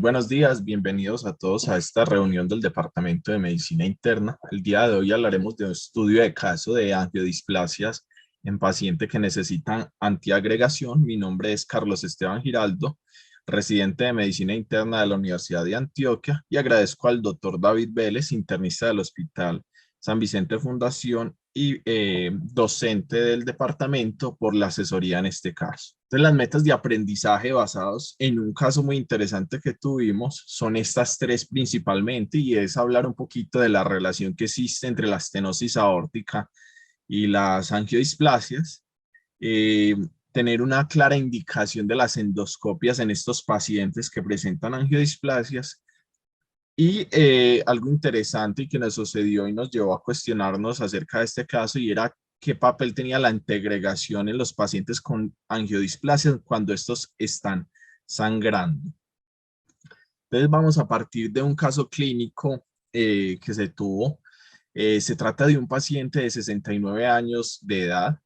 buenos días, bienvenidos a todos a esta reunión del Departamento de Medicina Interna. El día de hoy hablaremos de un estudio de caso de angiodisplasias en pacientes que necesitan antiagregación. Mi nombre es Carlos Esteban Giraldo, residente de Medicina Interna de la Universidad de Antioquia, y agradezco al doctor David Vélez, internista del Hospital San Vicente Fundación y docente del departamento, por la asesoría en este caso. Entonces, las metas de aprendizaje basados en un caso muy interesante que tuvimos son estas tres principalmente, y es hablar un poquito de la relación que existe entre la estenosis aórtica y las angiodisplasias, eh, tener una clara indicación de las endoscopias en estos pacientes que presentan angiodisplasias. Y algo interesante y que nos sucedió y nos llevó a cuestionarnos acerca de este caso, y era qué papel tenía la antiagregación en los pacientes con angiodisplasia cuando estos están sangrando. Entonces vamos a partir de un caso clínico que se tuvo. Se trata de un paciente de 69 años de edad,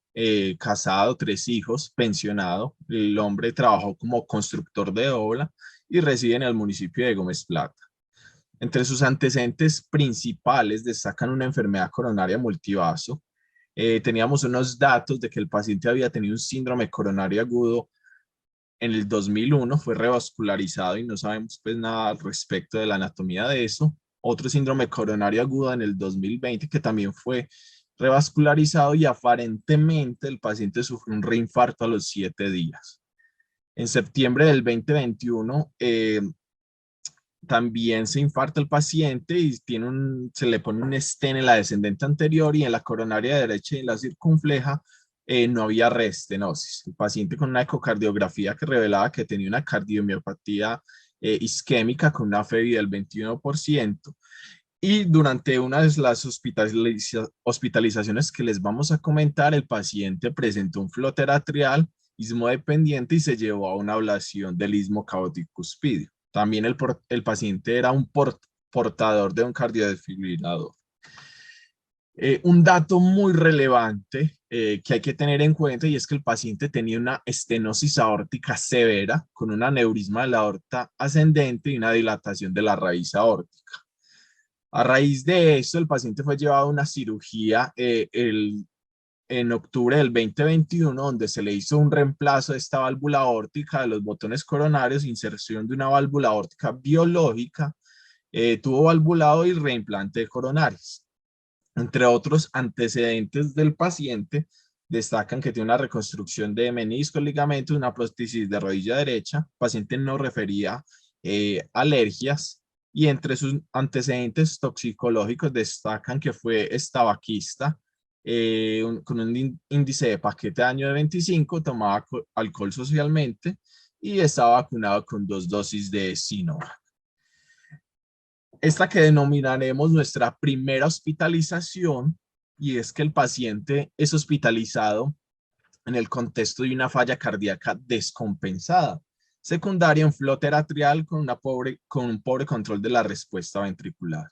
casado, 3 hijos, pensionado. El hombre trabajó como constructor de obra y reside en el municipio de Gómez Plata. Entre sus antecedentes principales destacan una enfermedad coronaria multivaso. Teníamos unos datos de que el paciente había tenido un síndrome coronario agudo en el 2001, fue revascularizado y no sabemos pues nada al respecto de la anatomía de eso. Otro síndrome coronario agudo en el 2020 que también fue revascularizado, y aparentemente el paciente sufrió un reinfarto a los 7 días. En septiembre del 2021, también se infarta el paciente y se le pone un stent en la descendente anterior, y en la coronaria derecha y en la circunfleja no había reestenosis. El paciente con una ecocardiografía que revelaba que tenía una cardiomiopatía isquémica con una FEBI del 21%. Y durante una de las hospitalizaciones que les vamos a comentar, el paciente presentó un flóter atrial ismodependiente y se llevó a una ablación del istmo caótico cuspídeo. También el paciente era un portador de un cardiodesfibrilador. Un dato muy relevante que hay que tener en cuenta, y es que el paciente tenía una estenosis aórtica severa con un aneurisma de la aorta ascendente y una dilatación de la raíz aórtica. A raíz de eso, el paciente fue llevado a una cirugía en octubre del 2021, donde se le hizo un reemplazo de esta válvula aórtica de los botones coronarios, inserción de una válvula aórtica biológica, tuvo valvulado y reimplante de coronarios. Entre otros antecedentes del paciente, destacan que tiene una reconstrucción de menisco, ligamento, una prótesis de rodilla derecha. El paciente no refería alergias, y entre sus antecedentes toxicológicos destacan que fue tabaquista, con un índice de paquete de año de 25, tomaba alcohol socialmente y estaba vacunado con 2 dosis de Sinovac. Esta que denominaremos nuestra primera hospitalización, y es que el paciente es hospitalizado en el contexto de una falla cardíaca descompensada, secundaria a un flóter atrial con un pobre control de la respuesta ventricular.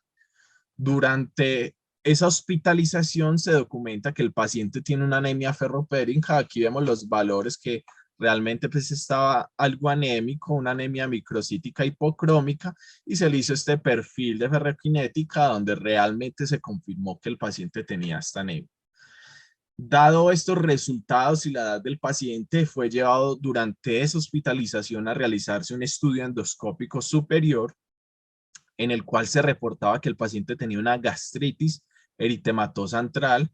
Durante esa hospitalización se documenta que el paciente tiene una anemia ferropérica. Aquí vemos los valores que realmente pues estaba algo anémico, una anemia microcítica hipocrómica, y se le hizo este perfil de ferroquinética donde realmente se confirmó que el paciente tenía esta anemia. Dado estos resultados y la edad del paciente, fue llevado durante esa hospitalización a realizarse un estudio endoscópico superior, en el cual se reportaba que el paciente tenía una gastritis eritematosa antral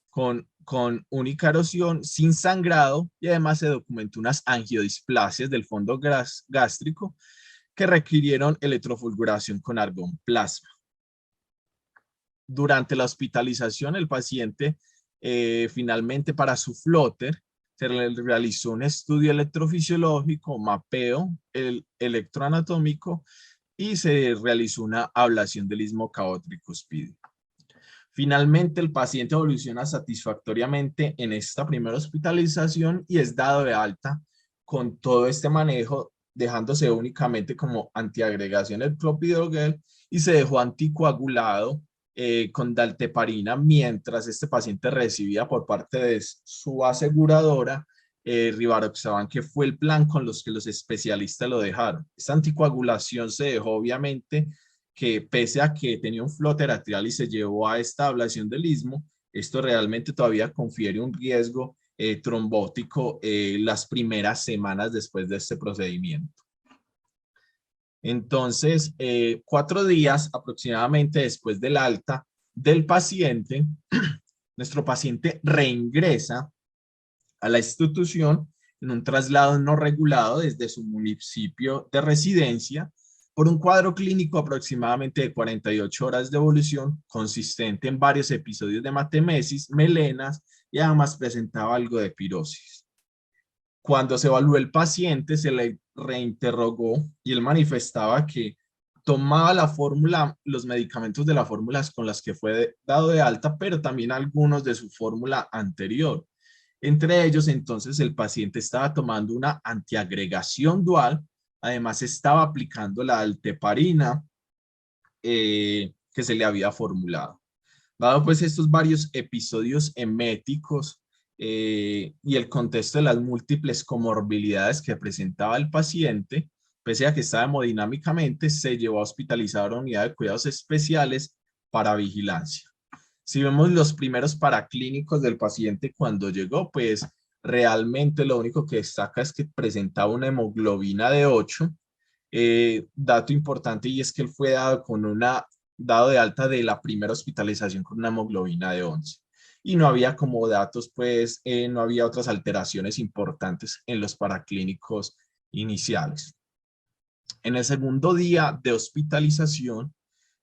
con única erosión, sin sangrado, y además se documentó unas angiodisplasias del fondo gástrico que requirieron electrofulguración con argón plasma. Durante la hospitalización, el paciente finalmente, para su flóter, se le realizó un estudio electrofisiológico, mapeo electroanatómico, y se realizó una ablación del istmo caótico cuspídeo. Finalmente, el paciente evoluciona satisfactoriamente en esta primera hospitalización y es dado de alta con todo este manejo, dejándose únicamente como antiagregación el clopidogrel, y se dejó anticoagulado con dalteparina, mientras este paciente recibía por parte de su aseguradora Rivaroxaban, que fue el plan con los que los especialistas lo dejaron. Esta anticoagulación se dejó obviamente que pese a que tenía un flóter atrial y se llevó a esta ablación del istmo, esto realmente todavía confiere un riesgo trombótico las primeras semanas después de este procedimiento. Entonces, 4 días aproximadamente después del alta del paciente, nuestro paciente reingresa a la institución en un traslado no regulado desde su municipio de residencia por un cuadro clínico aproximadamente de 48 horas de evolución, consistente en varios episodios de matemesis, melenas y además presentaba algo de pirosis. Cuando se evaluó el paciente, se le reinterrogó y él manifestaba que tomaba la fórmula, los medicamentos de las fórmulas con las que fue dado de alta, pero también algunos de su fórmula anterior. Entre ellos, entonces, el paciente estaba tomando una antiagregación dual, además estaba aplicando la alteparina que se le había formulado. Dado pues estos varios episodios eméticos y el contexto de las múltiples comorbilidades que presentaba el paciente, pese a que estaba hemodinámicamente, se llevó a hospitalizar a una unidad de cuidados especiales para vigilancia. Si vemos los primeros paraclínicos del paciente cuando llegó, pues realmente lo único que destaca es que presentaba una hemoglobina de 8. Dato importante, y es que él fue dado de alta de la primera hospitalización con una hemoglobina de 11. Y no había como datos, pues no había otras alteraciones importantes en los paraclínicos iniciales. En el segundo día de hospitalización,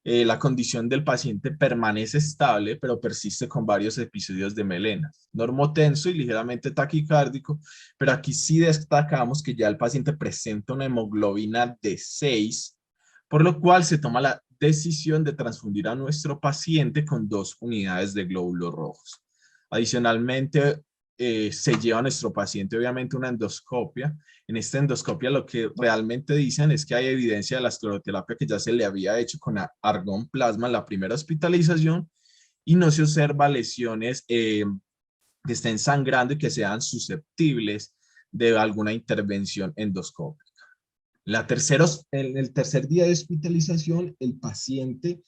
la condición del paciente permanece estable, pero persiste con varios episodios de melenas, normotenso y ligeramente taquicárdico, pero aquí sí destacamos que ya el paciente presenta una hemoglobina de 6, por lo cual se toma la decisión de transfundir a nuestro paciente con 2 unidades de glóbulos rojos. Adicionalmente, se lleva a nuestro paciente obviamente una endoscopia. En esta endoscopia lo que realmente dicen es que hay evidencia de la escleroterapia que ya se le había hecho con argón plasma en la primera hospitalización y no se observa lesiones que estén sangrando y que sean susceptibles de alguna intervención endoscópica. En el tercer día de hospitalización, el paciente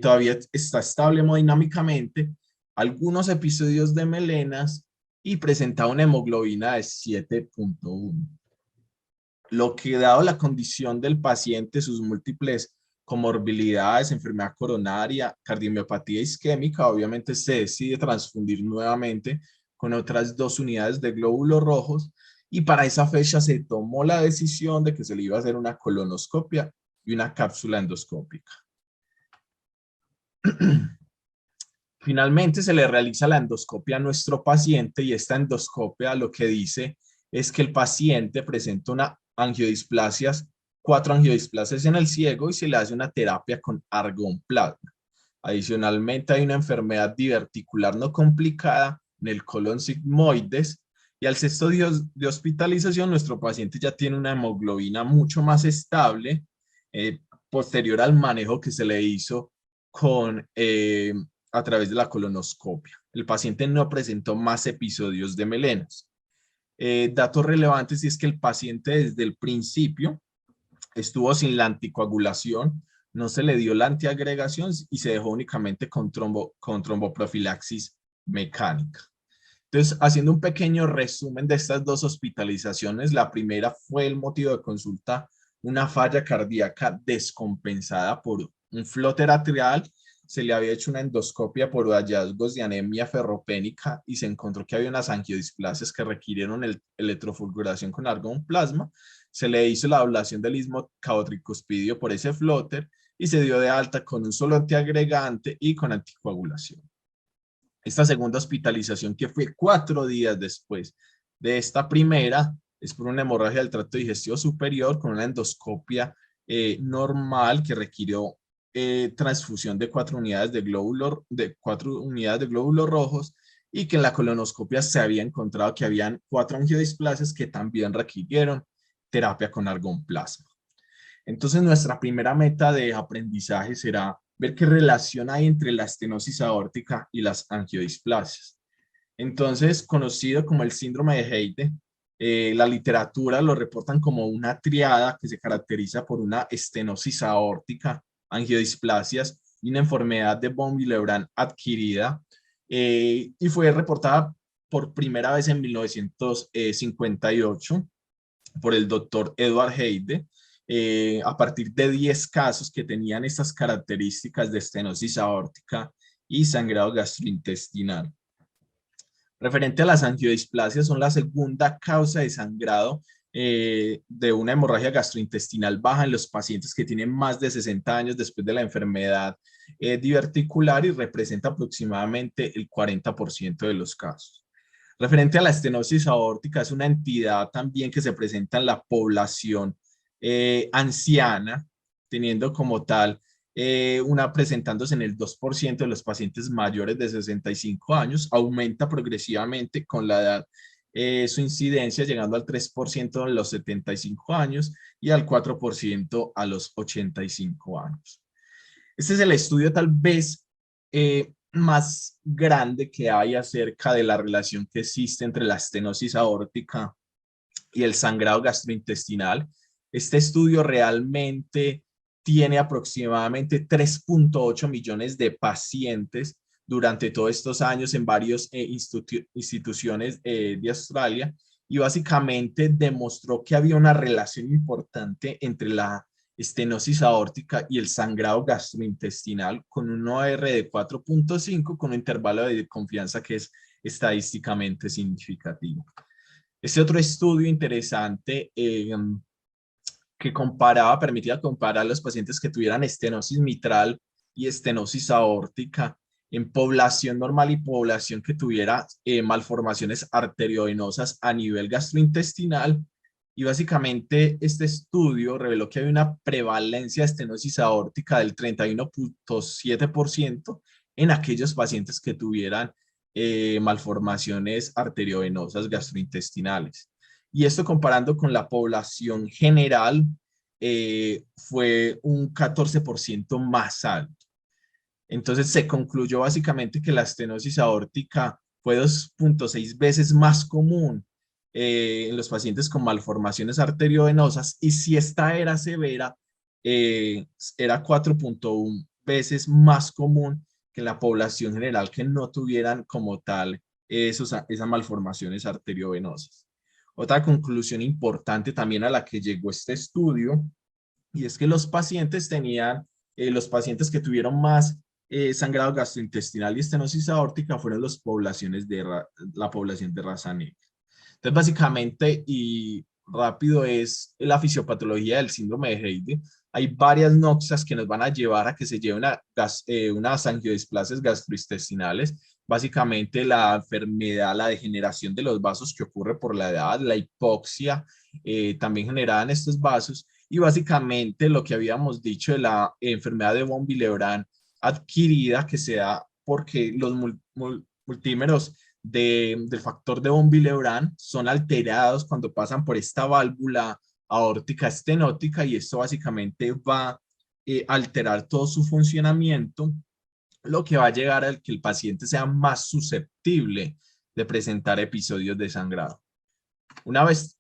todavía está estable hemodinámicamente, algunos episodios de melenas y presenta una hemoglobina de 7.1. Lo que, dado la condición del paciente, sus múltiples comorbilidades, enfermedad coronaria, cardiomiopatía isquémica, obviamente se decide transfundir nuevamente con otras 2 unidades de glóbulos rojos y para esa fecha se tomó la decisión de que se le iba a hacer una colonoscopia y una cápsula endoscópica. Finalmente se le realiza la endoscopia a nuestro paciente y esta endoscopia lo que dice es que el paciente presenta una angiodisplasias, 4 angiodisplasias en el ciego y se le hace una terapia con argón plasma. Adicionalmente hay una enfermedad diverticular no complicada en el colon sigmoides y al sexto día de hospitalización nuestro paciente ya tiene una hemoglobina mucho más estable posterior al manejo que se le hizo a través de la colonoscopia. El paciente no presentó más episodios de melenas. Datos relevantes es que el paciente desde el principio estuvo sin la anticoagulación, no se le dio la antiagregación y se dejó únicamente con tromboprofilaxis mecánica. Entonces, haciendo un pequeño resumen de estas 2 hospitalizaciones, la primera fue el motivo de consulta, una falla cardíaca descompensada por un flóter atrial. Se le había hecho una endoscopia por hallazgos de anemia ferropénica y se encontró que había unas angiodisplasias que requirieron electrofulguración con argón plasma. Se le hizo la ablación del istmo caotricuspidio por ese flóter y se dio de alta con un solo antiagregante y con anticoagulación. Esta segunda hospitalización, que fue 4 días después de esta primera, es por una hemorragia del tracto digestivo superior con una endoscopia normal que requirió transfusión de 4 unidades de glóbulos rojos y que en la colonoscopia se había encontrado que habían 4 angiodisplasias que también requirieron terapia con argón plasma. Entonces, nuestra primera meta de aprendizaje será ver qué relación hay entre la estenosis aórtica y las angiodisplasias. Entonces, conocido como el síndrome de Heyde, La literatura lo reportan como una triada que se caracteriza por una estenosis aórtica, angiodisplasias y una enfermedad de von Willebrand adquirida, y fue reportada por primera vez en 1958 por el doctor Edward Heide, a partir de 10 casos que tenían estas características de estenosis aórtica y sangrado gastrointestinal. Referente a las angiodisplasias, son la segunda causa de sangrado de una hemorragia gastrointestinal baja en los pacientes que tienen más de 60 años después de la enfermedad diverticular, y representa aproximadamente el 40% de los casos. Referente a la estenosis aórtica, es una entidad también que se presenta en la población anciana, teniendo como tal una presentándose en el 2% de los pacientes mayores de 65 años, aumenta progresivamente con la edad su incidencia, llegando al 3% en los 75 años y al 4% a los 85 años. Este es el estudio tal vez más grande que hay acerca de la relación que existe entre la estenosis aórtica y el sangrado gastrointestinal. Este estudio realmente tiene aproximadamente 3.8 millones de pacientes durante todos estos años en varias instituciones de Australia, y básicamente demostró que había una relación importante entre la estenosis aórtica y el sangrado gastrointestinal, con un OR de 4.5, con un intervalo de confianza que es estadísticamente significativo. Este otro estudio interesante que permitía comparar a los pacientes que tuvieran estenosis mitral y estenosis aórtica en población normal y población que tuviera malformaciones arteriovenosas a nivel gastrointestinal. Y básicamente este estudio reveló que hay una prevalencia de estenosis aórtica del 31.7% en aquellos pacientes que tuvieran malformaciones arteriovenosas gastrointestinales. Y esto comparando con la población general, fue un 14% más alto. Entonces se concluyó básicamente que la estenosis aórtica fue 2.6 veces más común en los pacientes con malformaciones arteriovenosas, y si esta era severa, era 4.1 veces más común que en la población general que no tuvieran como tal esas malformaciones arteriovenosas. Otra conclusión importante también a la que llegó este estudio, y es que los pacientes los pacientes que tuvieron más sangrado gastrointestinal y estenosis aórtica fueron la población de raza negra. Entonces, básicamente, y rápido, es la fisiopatología del síndrome de Heide. Hay varias noxas que nos van a llevar a que se lleve unas angiodisplasias gastrointestinales. Básicamente, la enfermedad, la degeneración de los vasos que ocurre por la edad, la hipoxia también generada en estos vasos, y básicamente lo que habíamos dicho de la enfermedad de von Willebrand adquirida, que se da porque los multímeros del factor de von Willebrand son alterados cuando pasan por esta válvula aórtica estenótica, y esto básicamente va a alterar todo su funcionamiento, lo que va a llegar a que el paciente sea más susceptible de presentar episodios de sangrado. Una vez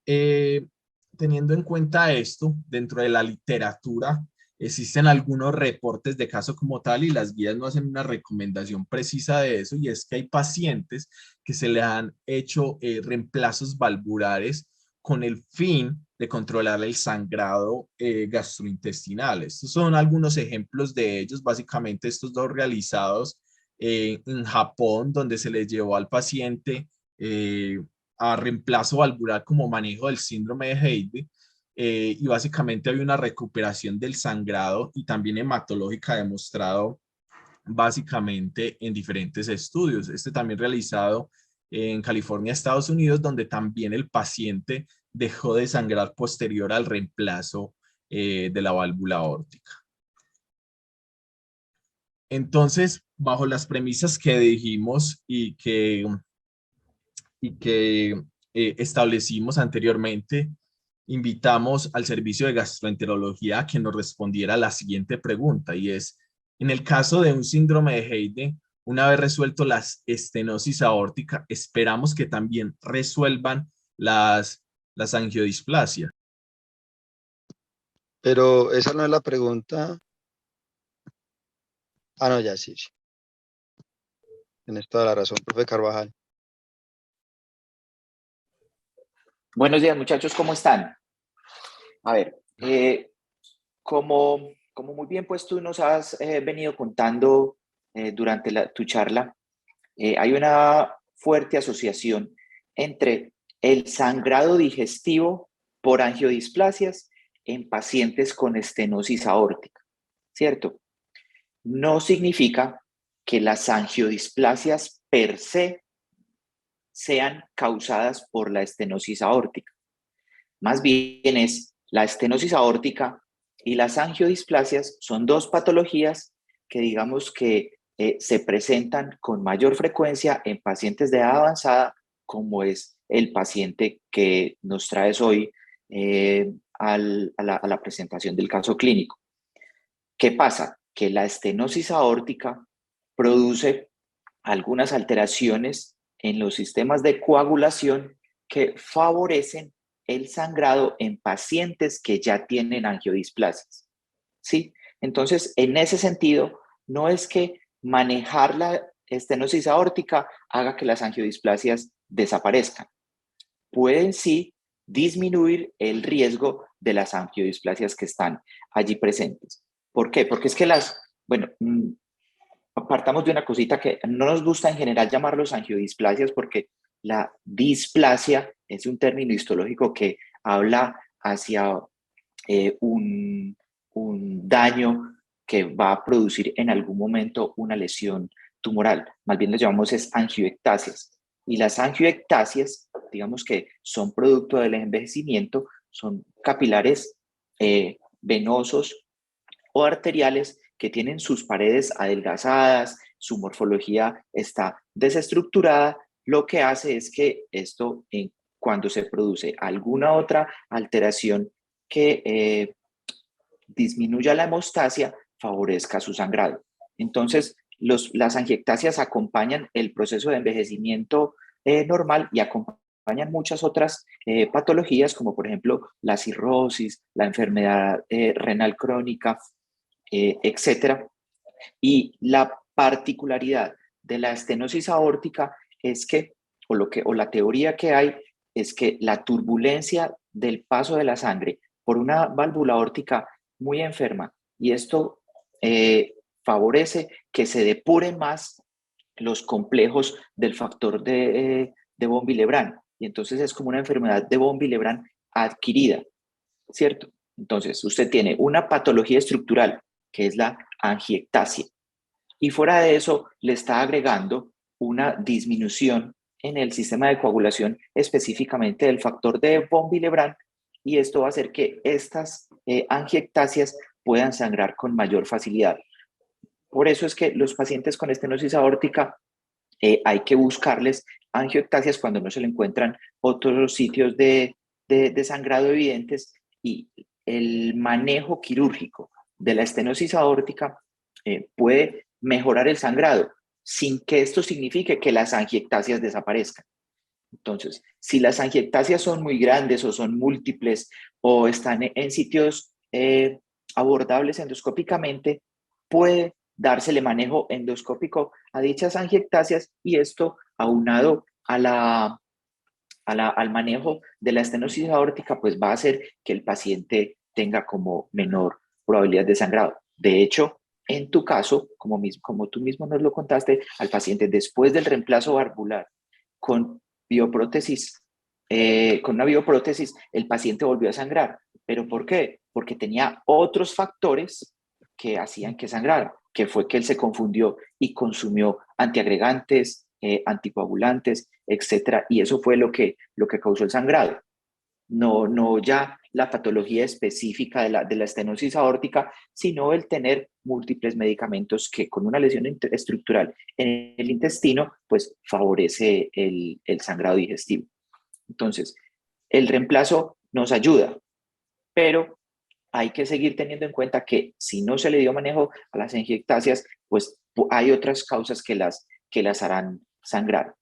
teniendo en cuenta esto, dentro de la literatura existen algunos reportes de caso como tal, y las guías no hacen una recomendación precisa de eso, y es que hay pacientes que se le han hecho reemplazos valvulares con el fin de controlar el sangrado gastrointestinal. Estos son algunos ejemplos de ellos, básicamente estos dos realizados en Japón, donde se le llevó al paciente a reemplazo valvular como manejo del síndrome de Heide, y básicamente hay una recuperación del sangrado y también hematológica demostrado básicamente en diferentes estudios. Este también realizado en California, Estados Unidos, donde también el paciente dejó de sangrar posterior al reemplazo de la válvula aórtica. Entonces, bajo las premisas que dijimos y que establecimos anteriormente, invitamos al servicio de gastroenterología a que nos respondiera la siguiente pregunta, y es: en el caso de un síndrome de Heide, una vez resuelto las estenosis aórtica, esperamos que también resuelvan las las angiodisplasias. Pero esa no es la pregunta. Ah, no, ya sí. Tienes toda la razón, profe Carvajal. Buenos días, muchachos, ¿cómo están? A ver, como muy bien pues tú nos has venido contando durante tu charla, hay una fuerte asociación entre el sangrado digestivo por angiodisplasias en pacientes con estenosis aórtica, ¿cierto? No significa que las angiodisplasias per se sean causadas por la estenosis aórtica. Más bien es la estenosis aórtica y las angiodisplasias son dos patologías que digamos que se presentan con mayor frecuencia en pacientes de edad avanzada, como es el paciente que nos traes hoy a la presentación del caso clínico. ¿Qué pasa? Que la estenosis aórtica produce algunas alteraciones en los sistemas de coagulación que favorecen el sangrado en pacientes que ya tienen angiodisplasias. ¿Sí? Entonces, en ese sentido, no es que manejar la estenosis aórtica haga que las angiodisplasias desaparezcan. Pueden sí disminuir el riesgo de las angiodisplasias que están allí presentes. ¿Por qué? Porque es que bueno, partamos de una cosita que no nos gusta en general llamarlos angiodisplasias porque la displasia es un término histológico que habla hacia un daño que va a producir en algún momento una lesión tumoral. Más bien les llamamos es angioectasias. Y las angioectasias, digamos que son producto del envejecimiento, son capilares venosos o arteriales que tienen sus paredes adelgazadas, su morfología está desestructurada, lo que hace es que esto, cuando se produce alguna otra alteración que disminuya la hemostasia, favorezca su sangrado. Entonces, las angiectasias acompañan el proceso de envejecimiento normal y acompañan muchas otras patologías, como por ejemplo la cirrosis, la enfermedad renal crónica, etcétera. Y la particularidad de la estenosis aórtica es que, o la teoría que hay, es que la turbulencia del paso de la sangre por una válvula aórtica muy enferma, y esto favorece que se depuren más los complejos del factor de von Willebrand, y entonces es como una enfermedad de von Willebrand adquirida, ¿cierto? Entonces, usted tiene una patología estructural, que es la angiectasia, y fuera de eso le está agregando una disminución en el sistema de coagulación, específicamente del factor de von Willebrand, y esto va a hacer que estas angiectasias puedan sangrar con mayor facilidad. Por eso es que los pacientes con estenosis aórtica hay que buscarles angiectasias cuando no se le encuentran otros sitios de sangrado evidentes, y el manejo quirúrgico de la estenosis aórtica puede mejorar el sangrado sin que esto signifique que las angiectasias desaparezcan. Entonces, si las angiectasias son muy grandes o son múltiples o están en sitios abordables endoscópicamente, puede dársele manejo endoscópico a dichas angiectasias, y esto aunado al manejo de la estenosis aórtica, pues va a hacer que el paciente tenga como menor probabilidad de sangrado. De hecho, en tu caso, como tú mismo nos lo contaste, al paciente después del reemplazo valvular con bioprótesis, con una bioprótesis, el paciente volvió a sangrar. ¿Pero por qué? Porque tenía otros factores que hacían que sangrara, que fue que él se confundió y consumió antiagregantes, anticoagulantes, etcétera, y eso fue lo que causó el sangrado. No ya la patología específica de la estenosis aórtica, sino el tener múltiples medicamentos que con una lesión estructural en el intestino, pues favorece el sangrado digestivo. Entonces, el reemplazo nos ayuda, pero hay que seguir teniendo en cuenta que si no se le dio manejo a las angiectasias, pues hay otras causas que las harán sangrar.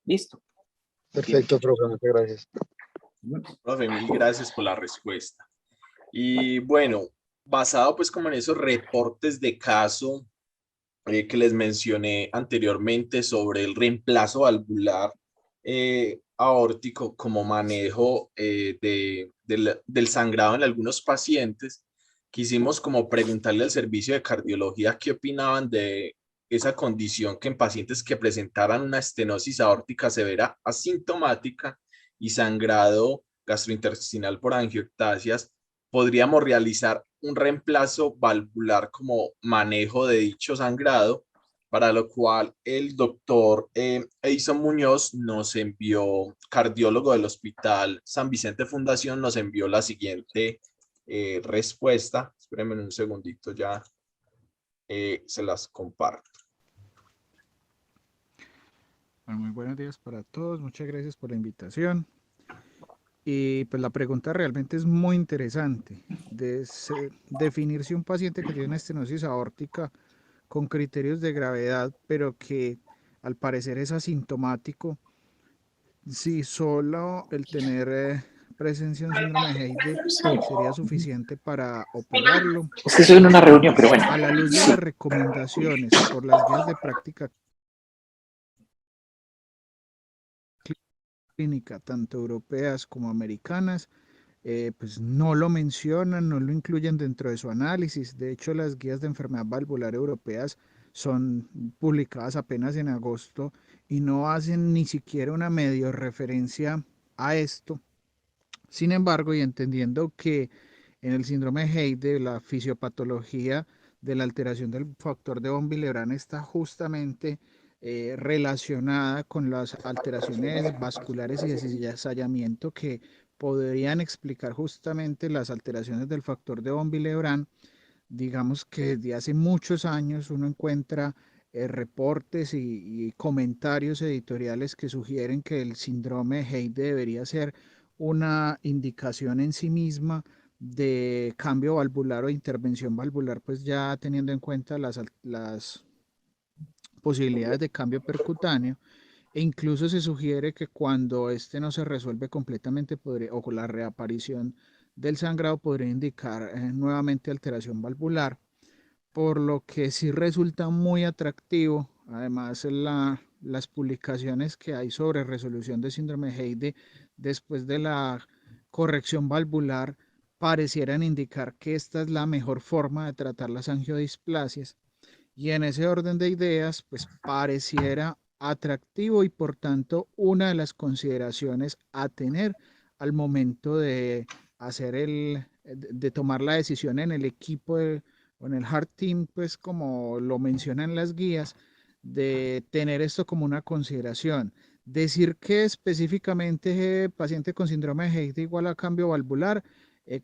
¿Listo? Perfecto, profe, muchas gracias. Profe, mil gracias por la respuesta. Y bueno, basado pues como en esos reportes de caso que les mencioné anteriormente sobre el reemplazo valvular aórtico como manejo del sangrado en algunos pacientes, quisimos como preguntarle al servicio de cardiología qué opinaban de esa condición que en pacientes que presentaran una estenosis aórtica severa asintomática y sangrado gastrointestinal por angiectasias, podríamos realizar un reemplazo valvular como manejo de dicho sangrado, para lo cual el doctor Edison Muñoz nos envió, cardiólogo del Hospital San Vicente Fundación, nos envió la siguiente respuesta. Espérenme un segundito, ya se las comparto. Bueno, muy buenos días para todos, muchas gracias por la invitación. Y pues la pregunta realmente es muy interesante, definir si un paciente que tiene una estenosis aórtica con criterios de gravedad, pero que al parecer es asintomático, si solo el tener presencia de un síndrome de Heide sería suficiente para operarlo. Es que estoy en una reunión, pero bueno. A la luz de las recomendaciones por las guías de práctica clínica, tanto europeas como americanas, pues no lo mencionan, no lo incluyen dentro de su análisis. De hecho, las guías de enfermedad valvular europeas son publicadas apenas en agosto y no hacen ni siquiera una medio referencia a esto. Sin embargo, y entendiendo que en el síndrome de Heide la fisiopatología de la alteración del factor de von Willebrand está justamente relacionada con las alteraciones vasculares y de cizallamiento que podrían explicar justamente las alteraciones del factor de von Willebrand. Digamos que desde hace muchos años uno encuentra reportes y comentarios editoriales que sugieren que el síndrome de Heide debería ser una indicación en sí misma de cambio valvular o intervención valvular, pues ya teniendo en cuenta las posibilidades de cambio percutáneo. E incluso se sugiere que cuando este no se resuelve completamente o con la reaparición del sangrado podría indicar nuevamente alteración valvular, por lo que sí resulta muy atractivo. Además, las publicaciones que hay sobre resolución de síndrome de Heide después de la corrección valvular parecieran indicar que esta es la mejor forma de tratar las angiodisplasias. Y en ese orden de ideas, pues pareciera atractivo y por tanto una de las consideraciones a tener al momento de hacer de tomar la decisión en el equipo o en el Heart Team, pues como lo mencionan las guías, de tener esto como una consideración. Decir que específicamente paciente con síndrome de Heide igual a cambio valvular,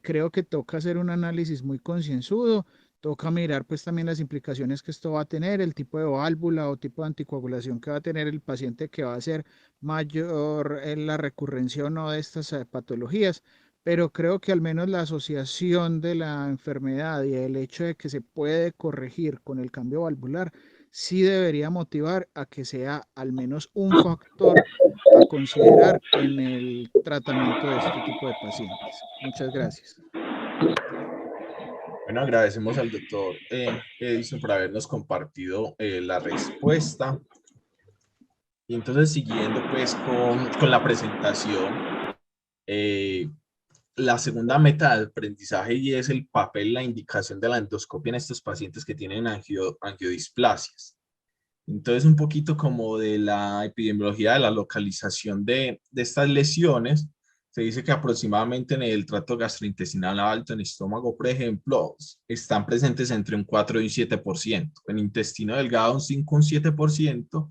creo que toca hacer un análisis muy concienzudo. Toca mirar pues también las implicaciones que esto va a tener, el tipo de válvula o tipo de anticoagulación que va a tener el paciente, que va a ser mayor en la recurrencia o no de estas patologías. Pero creo que al menos la asociación de la enfermedad y el hecho de que se puede corregir con el cambio valvular sí debería motivar a que sea al menos un factor a considerar en el tratamiento de este tipo de pacientes. Muchas gracias. Bueno, agradecemos al doctor Edison por habernos compartido la respuesta. Y entonces, siguiendo pues con la presentación, la segunda meta de aprendizaje y es el papel, la indicación de la endoscopia en estos pacientes que tienen angiodisplasias. Entonces, un poquito como de la epidemiología de la localización de estas lesiones, se dice que aproximadamente en el tracto gastrointestinal alto, en estómago, por ejemplo, están presentes entre un 4 y un 7%, en intestino delgado un 5 y un 7%,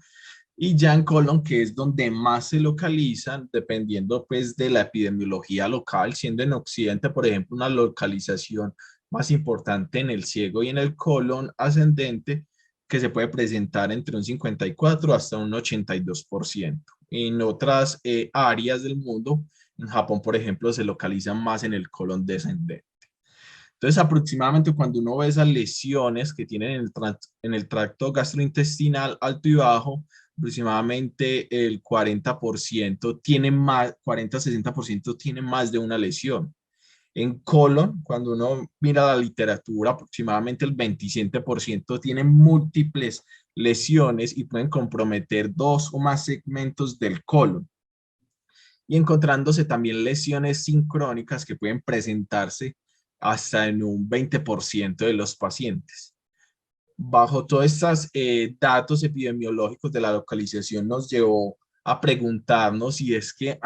y ya en colon, que es donde más se localizan, dependiendo pues de la epidemiología local, siendo en occidente, por ejemplo, una localización más importante en el ciego y en el colon ascendente, que se puede presentar entre un 54 hasta un 82%. En otras áreas del mundo, en Japón, por ejemplo, se localizan más en el colon descendente. Entonces, aproximadamente cuando uno ve esas lesiones que tienen en el tracto gastrointestinal alto y bajo, aproximadamente el 40% tiene más, 40-60% tiene más de una lesión. En colon, cuando uno mira la literatura, aproximadamente el 27% tienen múltiples lesiones y pueden comprometer dos o más segmentos del colon. Y encontrándose también lesiones sincrónicas que pueden presentarse hasta en un 20% de los pacientes. Bajo todos estos datos epidemiológicos de la localización nos llevó a preguntarnos si es que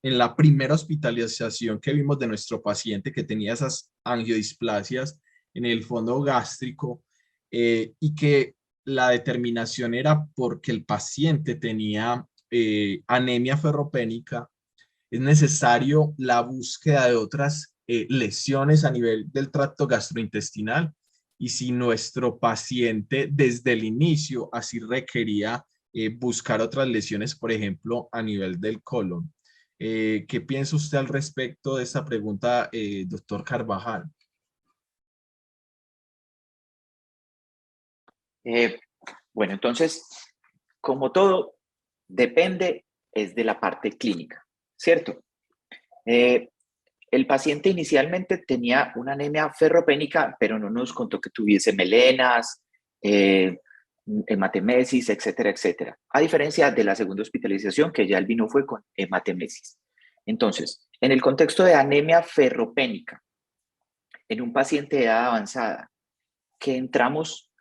en la primera hospitalización que vimos de nuestro paciente que tenía esas angiodisplasias en el fondo gástrico y que la determinación era porque el paciente tenía anemia ferropénica, es necesario la búsqueda de otras lesiones a nivel del tracto gastrointestinal y si nuestro paciente desde el inicio así requería buscar otras lesiones, por ejemplo, a nivel del colon. ¿Qué piensa usted al respecto de esta pregunta, doctor Carvajal? Bueno, entonces, como todo, depende es de la parte clínica, ¿cierto? El paciente inicialmente tenía una anemia ferropénica, pero no nos contó que tuviese melenas, hematemesis, etcétera, etcétera. A diferencia de la segunda hospitalización, que ya el vino fue con hematemesis. Entonces, en el contexto de anemia ferropénica, en un paciente de edad avanzada, que entramos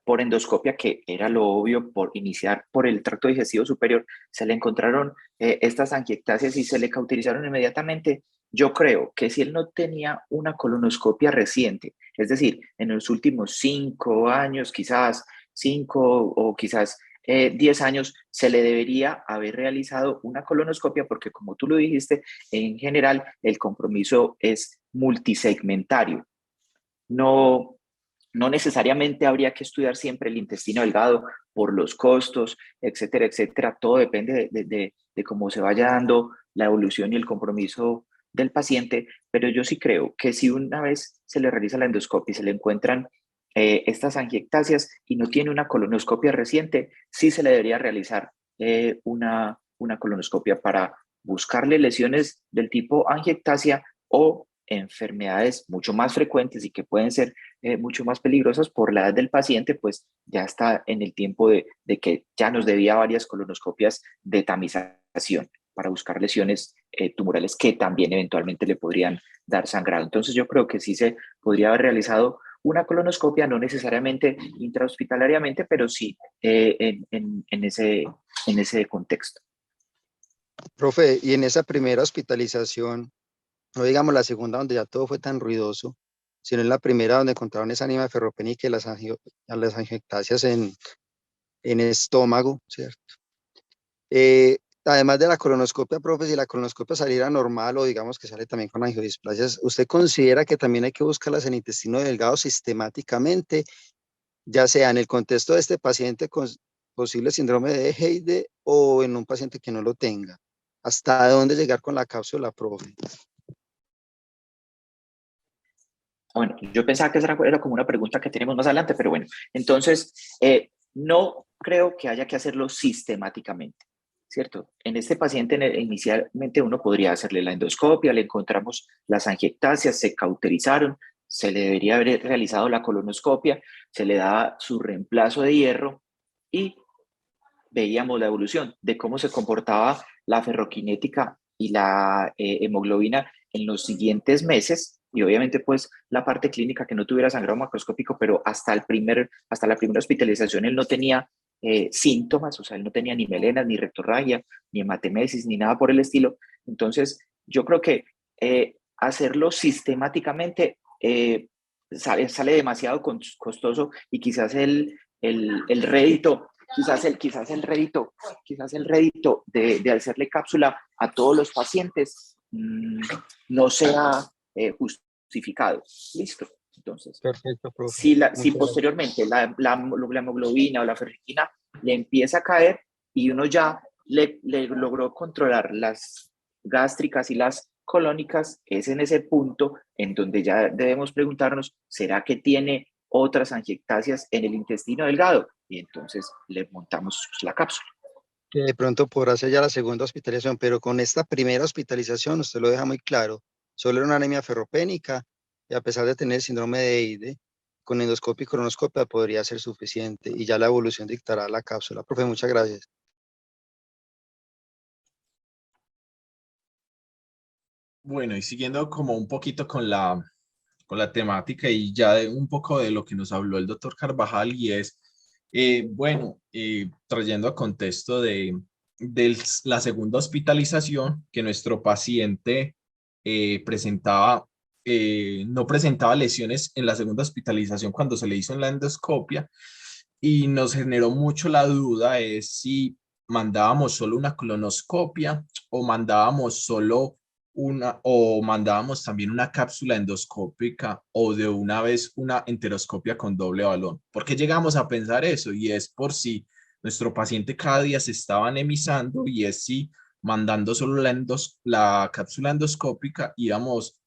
por endoscopia, que era lo obvio por iniciar por el tracto digestivo superior, se le encontraron estas angiectasias y se le cauterizaron inmediatamente. Yo creo que si él no tenía una colonoscopia reciente, es decir, en los últimos 5 años, quizás 5 o quizás 10 años, se le debería haber realizado una colonoscopia porque, como tú lo dijiste, en general el compromiso es multisegmentario. No necesariamente habría que estudiar siempre el intestino delgado por los costos, etcétera, etcétera. Todo depende de cómo se vaya dando la evolución y el compromiso del paciente, pero yo sí creo que si una vez se le realiza la endoscopia y se le encuentran estas angiectasias y no tiene una colonoscopia reciente, sí se le debería realizar una colonoscopia para buscarle lesiones del tipo angiectasia o enfermedades mucho más frecuentes y que pueden ser mucho más peligrosas por la edad del paciente, pues ya está en el tiempo de que ya nos debía varias colonoscopias de tamización para buscar lesiones tumorales que también eventualmente le podrían dar sangrado. Entonces yo creo que sí se podría haber realizado una colonoscopia, no necesariamente intrahospitalariamente, pero sí en ese contexto. Profe, y en esa primera hospitalización, no digamos la segunda donde ya todo fue tan ruidoso, sino en la primera donde encontraron esa anemia ferropénica y las angiectasias en estómago, ¿cierto? Además de la colonoscopia, profe, si la colonoscopia saliera normal o digamos que sale también con angiodisplasias, ¿usted considera que también hay que buscarlas en intestino delgado sistemáticamente, ya sea en el contexto de este paciente con posible síndrome de Heyde o en un paciente que no lo tenga? ¿Hasta dónde llegar con la cápsula, profe? Bueno, yo pensaba que esa era como una pregunta que tenemos más adelante, pero bueno, entonces no creo que haya que hacerlo sistemáticamente, ¿cierto? En este paciente inicialmente uno podría hacerle la endoscopia, le encontramos las angiectasias, se cauterizaron, se le debería haber realizado la colonoscopia, se le da su reemplazo de hierro y veíamos la evolución de cómo se comportaba la ferroquinética y la hemoglobina en los siguientes meses y obviamente pues la parte clínica que no tuviera sangrado macroscópico, pero hasta la primera hospitalización él no tenía síntomas, o sea, él no tenía ni melenas, ni rectorragia, ni hematemesis, ni nada por el estilo. Entonces, yo creo que hacerlo sistemáticamente sale demasiado costoso y quizás el rédito quizás el rédito de hacerle cápsula a todos los pacientes no sea justificado. Listo. Entonces, Perfecto, profe. si posteriormente la hemoglobina o la ferritina le empieza a caer y uno ya le logró controlar las gástricas y las colónicas, es en ese punto en donde ya debemos preguntarnos, ¿será que tiene otras angiectasias en el intestino delgado? y entonces le montamos la cápsula. Que de pronto podrá hacer ya la segunda hospitalización, pero con esta primera hospitalización usted lo deja muy claro. Solo era una anemia ferropénica y a pesar de tener síndrome de EIDE, con endoscopia y colonoscopia podría ser suficiente y ya la evolución dictará la cápsula. Profe, muchas gracias. Bueno, y siguiendo como un poquito con la temática y ya un poco de lo que nos habló el doctor Carvajal y es, trayendo a contexto de la segunda hospitalización, que nuestro paciente presentaba, no presentaba lesiones en la segunda hospitalización cuando se le hizo en la endoscopia y nos generó mucho la duda es si mandábamos solo una colonoscopia o mandábamos solo o mandábamos también una cápsula endoscópica o de una vez una enteroscopia con doble balón. ¿Por qué llegamos a pensar eso? Y es por si nuestro paciente cada día se estaba anemizando y es si mandando solo la cápsula endoscópica íbamos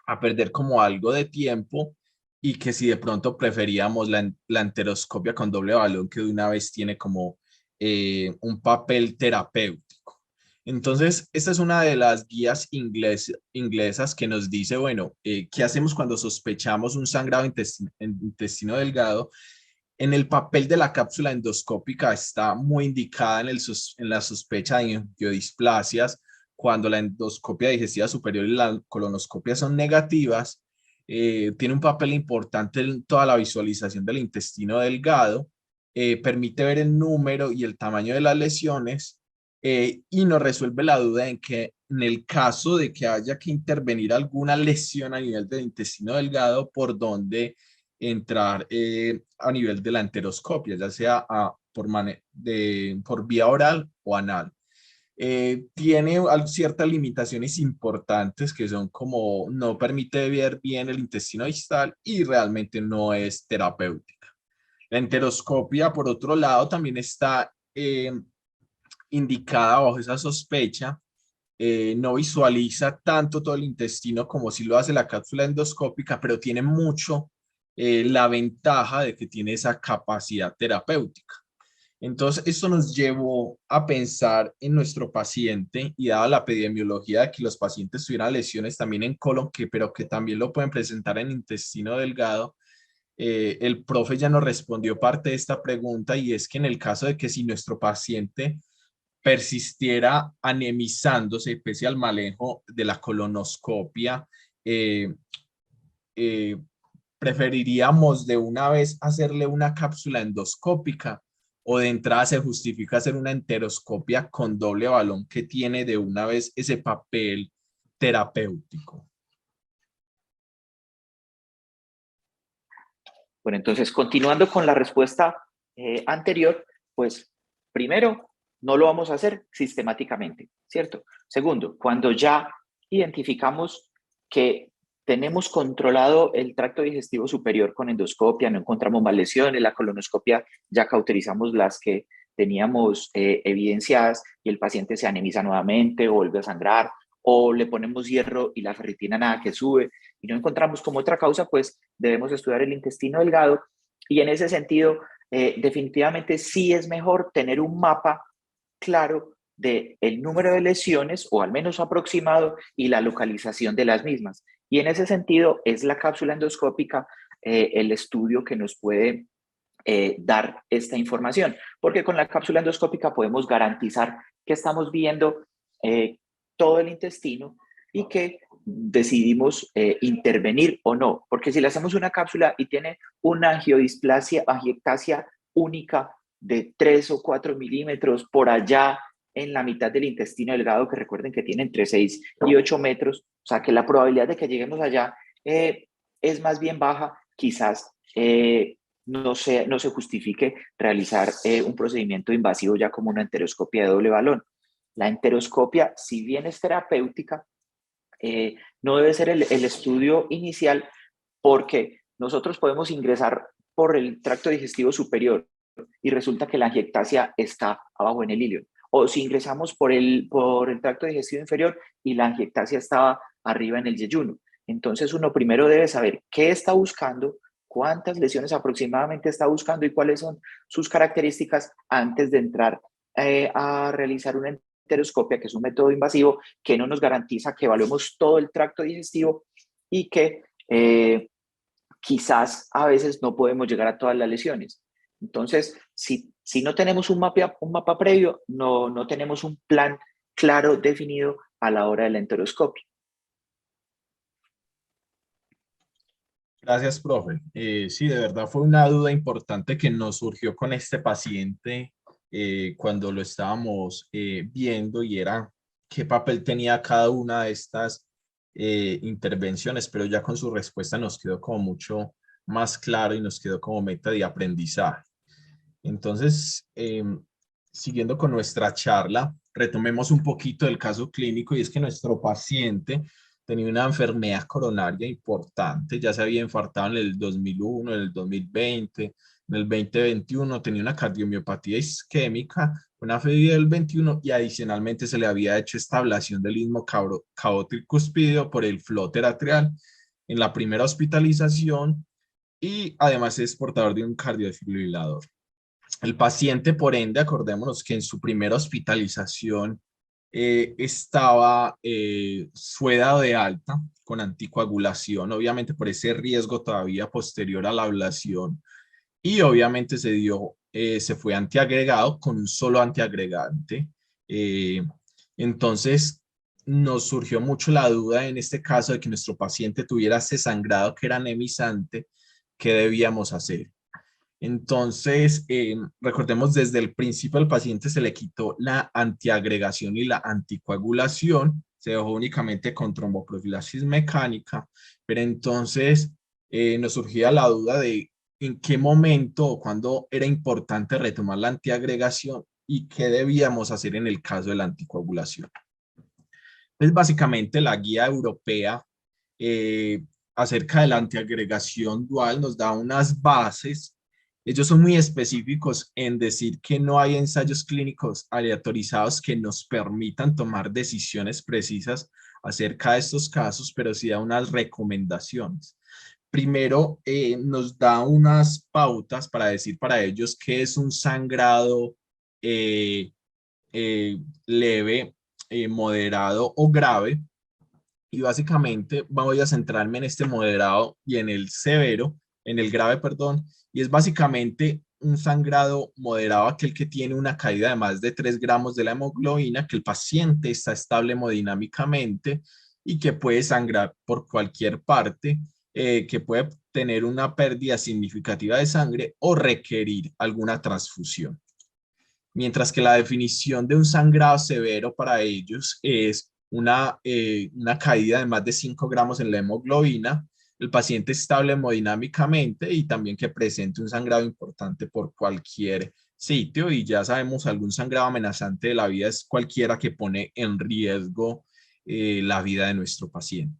a perder como algo de tiempo y que si de pronto preferíamos la enteroscopia con doble balón que de una vez tiene como un papel terapéutico. Entonces, esta es una de las guías inglesas que nos dice, bueno, ¿qué hacemos cuando sospechamos un sangrado intestino delgado? En el papel de la cápsula endoscópica está muy indicada en la sospecha de angiodisplasias. Cuando la endoscopia digestiva superior y la colonoscopia son negativas, tiene un papel importante en toda la visualización del intestino delgado, permite ver el número y el tamaño de las lesiones y nos resuelve la duda en que en el caso de que haya que intervenir alguna lesión a nivel del intestino delgado, por donde entrar a nivel de la enteroscopia, ya sea por vía oral o anal. Tiene ciertas limitaciones importantes que son como no permite ver bien el intestino distal y realmente no es terapéutica. La enteroscopia, por otro lado, también está indicada bajo esa sospecha. No visualiza tanto todo el intestino como si lo hace la cápsula endoscópica, pero tiene mucho la ventaja de que tiene esa capacidad terapéutica. Entonces, esto nos llevó a pensar en nuestro paciente y dada la epidemiología de que los pacientes tuvieran lesiones también en colon, pero que también lo pueden presentar en intestino delgado, el profe ya nos respondió parte de esta pregunta y es que en el caso de que si nuestro paciente persistiera anemizándose pese al manejo de la colonoscopia, eh, eh, preferiríamos de una vez hacerle una cápsula endoscópica o de entrada se justifica hacer una enteroscopia con doble balón que tiene de una vez ese papel terapéutico. Bueno, entonces, continuando con la respuesta anterior, pues primero, no lo vamos a hacer sistemáticamente, ¿cierto? Segundo, cuando ya identificamos que tenemos controlado el tracto digestivo superior con endoscopia, no encontramos más lesiones, la colonoscopia ya cauterizamos las que teníamos evidenciadas y el paciente se anemiza nuevamente o vuelve a sangrar o le ponemos hierro y la ferritina nada que sube y no encontramos como otra causa, pues debemos estudiar el intestino delgado y en ese sentido definitivamente sí es mejor tener un mapa claro del número de lesiones o al menos aproximado y la localización de las mismas. Y en ese sentido es la cápsula endoscópica el estudio que nos puede dar esta información, porque con la cápsula endoscópica podemos garantizar que estamos viendo todo el intestino y que decidimos intervenir o no, porque si le hacemos una cápsula y tiene una angiectasia única de 3 o 4 milímetros por allá en la mitad del intestino delgado, que recuerden que tiene entre 6 y 8 metros, o sea que la probabilidad de que lleguemos allá es más bien baja, quizás no se justifique realizar un procedimiento invasivo ya como una enteroscopia de doble balón. La enteroscopia, si bien es terapéutica, no debe ser el estudio inicial porque nosotros podemos ingresar por el tracto digestivo superior y resulta que la angiectasia está abajo en el ilio. O si ingresamos por el tracto digestivo inferior y la angiectasia estaba arriba en el yeyuno. Entonces uno primero debe saber qué está buscando, cuántas lesiones aproximadamente está buscando y cuáles son sus características antes de entrar a realizar una enteroscopia, que es un método invasivo que no nos garantiza que evaluemos todo el tracto digestivo y que quizás a veces no podemos llegar a todas las lesiones. Entonces, si no tenemos un mapa previo, no tenemos un plan claro, definido a la hora de la enteroscopia. Gracias, profe. Sí, de verdad fue una duda importante que nos surgió con este paciente cuando lo estábamos viendo, y era qué papel tenía cada una de estas intervenciones, pero ya con su respuesta nos quedó como mucho más claro y nos quedó como meta de aprendizaje. Entonces, siguiendo con nuestra charla, retomemos un poquito del caso clínico, y es que nuestro paciente tenía una enfermedad coronaria importante, ya se había infartado en el 2001, en el 2020, en el 2021 tenía una cardiomiopatía isquémica, una FEBI del 21, y adicionalmente se le había hecho esta ablación del istmo caroticuspideo por el flóter atrial en la primera hospitalización, y además es portador de un cardiofibrilador. El paciente, por ende, acordémonos que en su primera hospitalización fue dado de alta con anticoagulación, obviamente por ese riesgo todavía posterior a la ablación, y obviamente se fue antiagregado con un solo antiagregante. Entonces, nos surgió mucho la duda en este caso de que nuestro paciente tuviera ese sangrado que era anemizante. ¿Qué debíamos hacer? Entonces, recordemos, desde el principio al paciente se le quitó la antiagregación y la anticoagulación, se dejó únicamente con tromboprofilaxis mecánica, pero entonces nos surgía la duda de en qué momento o cuándo era importante retomar la antiagregación y qué debíamos hacer en el caso de la anticoagulación. Pues básicamente la guía europea acerca de la antiagregación dual nos da unas bases. Ellos son muy específicos en decir que no hay ensayos clínicos aleatorizados que nos permitan tomar decisiones precisas acerca de estos casos, pero sí da unas recomendaciones. Primero, nos da unas pautas para decir para ellos qué es un sangrado leve, moderado o grave. Y básicamente voy a centrarme en este moderado y en el severo, en el grave, perdón, y es básicamente un sangrado moderado aquel que tiene una caída de más de 3 gramos de la hemoglobina, que el paciente está estable hemodinámicamente y que puede sangrar por cualquier parte, que puede tener una pérdida significativa de sangre o requerir alguna transfusión. Mientras que la definición de un sangrado severo para ellos es una caída de más de 5 gramos en la hemoglobina, el paciente estable hemodinámicamente y también que presente un sangrado importante por cualquier sitio, y ya sabemos, algún sangrado amenazante de la vida es cualquiera que pone en riesgo la vida de nuestro paciente.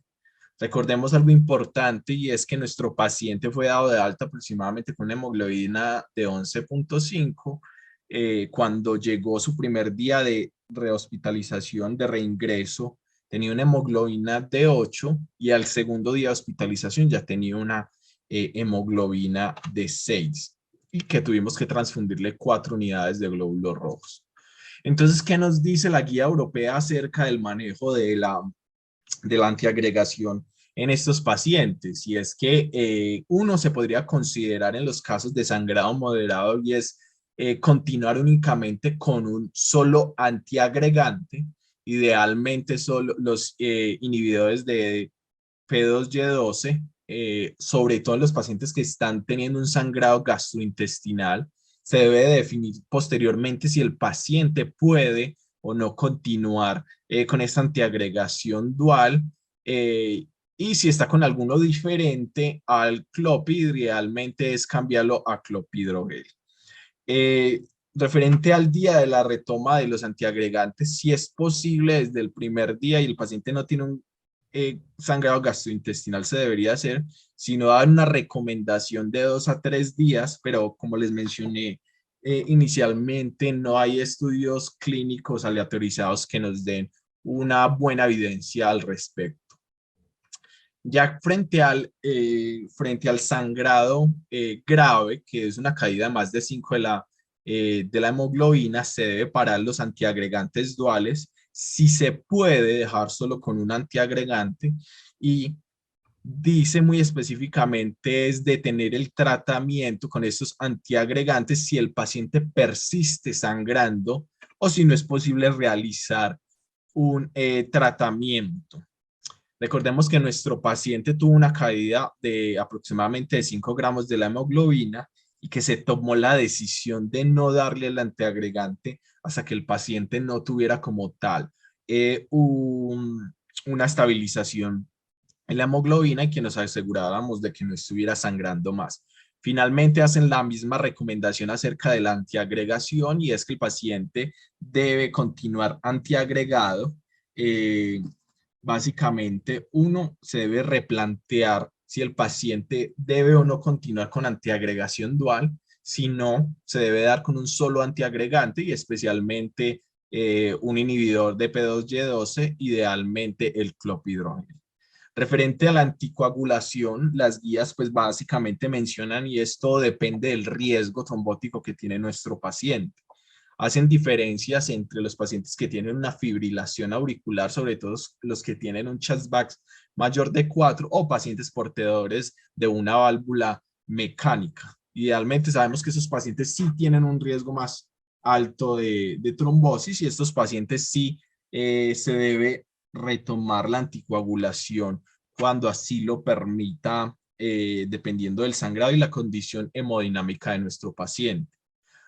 Recordemos algo importante, y es que nuestro paciente fue dado de alta aproximadamente con una hemoglobina de 11.5. Cuando llegó su primer día de rehospitalización, de reingreso, tenía una hemoglobina de 8, y al segundo día de hospitalización ya tenía una hemoglobina de 6, y que tuvimos que transfundirle 4 unidades de glóbulos rojos. Entonces, ¿qué nos dice la guía europea acerca del manejo de la antiagregación en estos pacientes? Y es que uno se podría considerar en los casos de sangrado moderado, y es continuar únicamente con un solo antiagregante, idealmente solo los inhibidores de P2Y12, sobre todo en los pacientes que están teniendo un sangrado gastrointestinal. Se debe definir posteriormente si el paciente puede o no continuar con esta antiagregación dual, y si está con alguno diferente al clopid, idealmente es cambiarlo a clopidogrel. Referente al día de la retoma de los antiagregantes, si es posible desde el primer día y el paciente no tiene un sangrado gastrointestinal, se debería hacer, sino dar una recomendación de 2 a 3 días, pero como les mencioné inicialmente, no hay estudios clínicos aleatorizados que nos den una buena evidencia al respecto. Ya frente al sangrado grave, que es una caída de más de 5 de la hemoglobina, se debe parar los antiagregantes duales. Si se puede dejar solo con un antiagregante y dice muy específicamente es detener el tratamiento con estos antiagregantes si el paciente persiste sangrando o si no es posible realizar un tratamiento. Recordemos que nuestro paciente tuvo una caída de aproximadamente de 5 gramos de la hemoglobina y que se tomó la decisión de no darle el antiagregante hasta que el paciente no tuviera como tal una estabilización en la hemoglobina y que nos aseguráramos de que no estuviera sangrando más. Finalmente hacen la misma recomendación acerca de la antiagregación y es que el paciente debe continuar antiagregado. Básicamente, uno se debe replantear si el paciente debe o no continuar con antiagregación dual, si no, se debe dar con un solo antiagregante y especialmente un inhibidor de P2Y12, idealmente el clopidogrel. Referente a la anticoagulación, las guías pues básicamente mencionan y esto depende del riesgo trombótico que tiene nuestro paciente. Hacen diferencias entre los pacientes que tienen una fibrilación auricular, sobre todo los que tienen un Chasbach mayor de 4 o pacientes portadores de una válvula mecánica. Idealmente sabemos que esos pacientes sí tienen un riesgo más alto de trombosis y estos pacientes sí se debe retomar la anticoagulación cuando así lo permita, dependiendo del sangrado y la condición hemodinámica de nuestro paciente.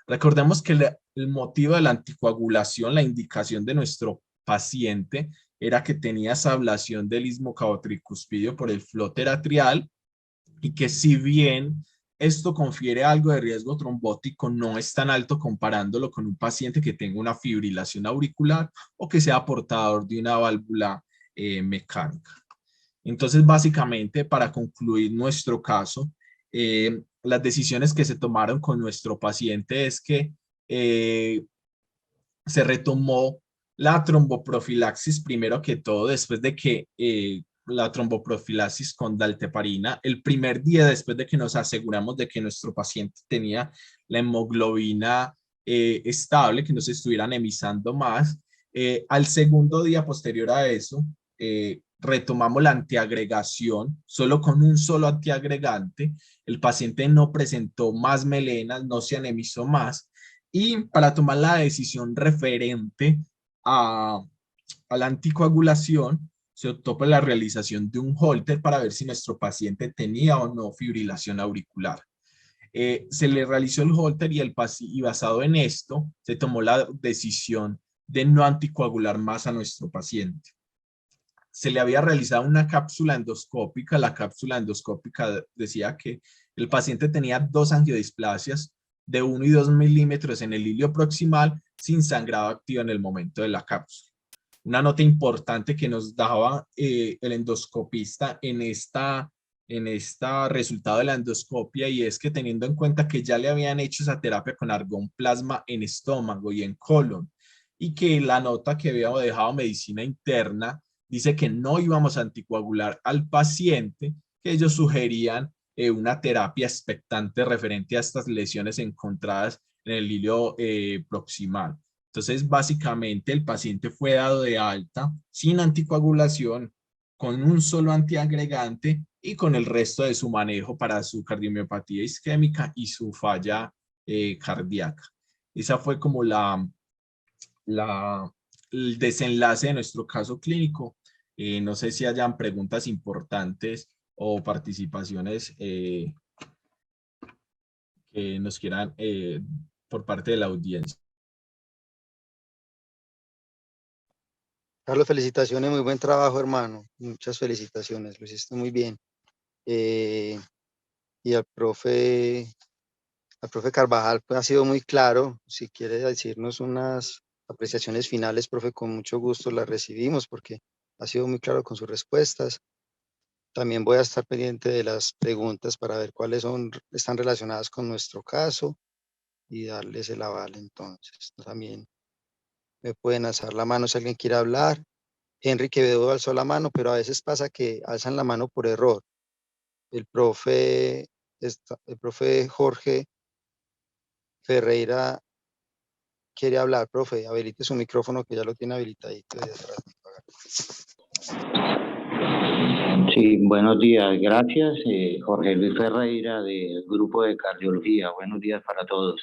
Recordemos que el motivo de la anticoagulación, la indicación de nuestro paciente, era que tenía esa ablación del istmo caotricuspidio por el flóter atrial y que si bien esto confiere algo de riesgo trombótico, no es tan alto comparándolo con un paciente que tenga una fibrilación auricular o que sea portador de una válvula mecánica. Entonces, básicamente, para concluir nuestro caso, las decisiones que se tomaron con nuestro paciente es que se retomó la tromboprofilaxis primero que todo, después de que la tromboprofilaxis con dalteparina, el primer día después de que nos aseguramos de que nuestro paciente tenía la hemoglobina estable, que no se estuviera anemizando más. Al segundo día posterior a eso, retomamos la antiagregación, solo con un solo antiagregante. El paciente no presentó más melenas, no se anemizó más. Y para tomar la decisión referente a, a la anticoagulación, se optó por la realización de un holter para ver si nuestro paciente tenía o no fibrilación auricular. Se le realizó el holter y basado en esto se tomó la decisión de no anticoagular más a nuestro paciente. Se le había realizado una cápsula endoscópica. La cápsula endoscópica decía que el paciente tenía 2 angiodisplasias de 1 y 2 milímetros en el hilio proximal sin sangrado activo en el momento de la cápsula. Una nota importante que nos daba el endoscopista en esta resultado de la endoscopia y es que teniendo en cuenta que ya le habían hecho esa terapia con argón plasma en estómago y en colon y que la nota que había dejado medicina interna dice que no íbamos a anticoagular al paciente, que ellos sugerían una terapia expectante referente a estas lesiones encontradas en el hilio proximal. Entonces, básicamente, el paciente fue dado de alta sin anticoagulación, con un solo antiagregante y con el resto de su manejo para su cardiomiopatía isquémica y su falla cardíaca. Esa fue como la, el desenlace de nuestro caso clínico. No sé si hayan preguntas importantes o participaciones que nos quieran por parte de la audiencia. Carlos, felicitaciones, muy buen trabajo, hermano. Muchas felicitaciones, lo hiciste muy bien. Y al profe Carvajal, pues ha sido muy claro. Si quiere decirnos unas apreciaciones finales, profe, con mucho gusto las recibimos porque ha sido muy claro con sus respuestas. También voy a estar pendiente de las preguntas para ver cuáles están relacionadas con nuestro caso y darles el aval. Entonces, también me pueden alzar la mano si alguien quiere hablar. Henry Quevedo alzó la mano, pero a veces pasa que alzan la mano por error. El profe Jorge Ferreira quiere hablar. Profe, habilite su micrófono que ya lo tiene habilitadito de atrás. Sí, buenos días, gracias. Jorge Luis Ferreira del Grupo de Cardiología. Buenos días para todos.